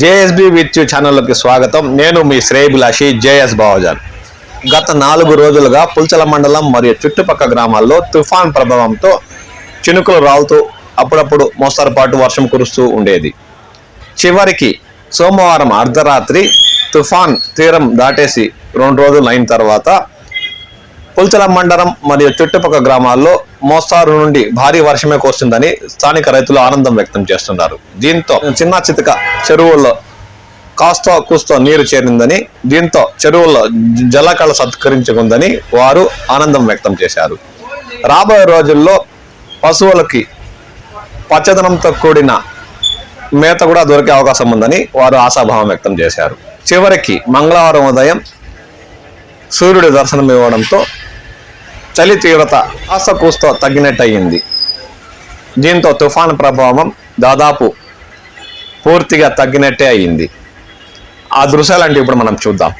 JSB with ఛానల్లోకి స్వాగతం. నేను మీ శ్రేయభిలాషి జేఎస్ బావజాన్. గత 4 రోజులుగా పుల్చల మండలం మరియు చుట్టుపక్కల గ్రామాల్లో తుఫాన్ ప్రభావంతో చినుకులు రాలుతూ అప్పుడప్పుడు మోస్తరుపాటు వర్షం కురుస్తూ ఉండేది. చివరికి సోమవారం అర్ధరాత్రి తుఫాన్ తీరం దాటేసి 2 రోజులు అయిన తర్వాత పుల్చల మండలం మరియు చుట్టుపక్కల గ్రామాల్లో మోస్తారు నుండి భారీ వర్షమే కురుస్తుందని స్థానిక రైతులు ఆనందం వ్యక్తం చేస్తున్నారు. దీంతో చిన్న చితక చెరువుల్లో కాస్తో కూస్తో నీరు చేరిందని, దీంతో చెరువుల్లో జలకళ సత్కరించుకుందని వారు ఆనందం వ్యక్తం చేశారు. రాబోయే రోజుల్లో పశువులకి పచ్చదనంతో కూడిన మేత కూడా దొరికే అవకాశం ఉందని వారు ఆశాభావం వ్యక్తం చేశారు. చివరికి మంగళవారం ఉదయం సూర్యుడి దర్శనం ఇవ్వడంతో చలి తీవ్రత కాస్త కూస్తో తగ్గినట్టయింది. దీంతో తుఫాన్ ప్రభావం దాదాపు పూర్తిగా తగ్గినట్టే అయింది. ఆ దృశ్యాలంటే ఇప్పుడు మనం చూద్దాం.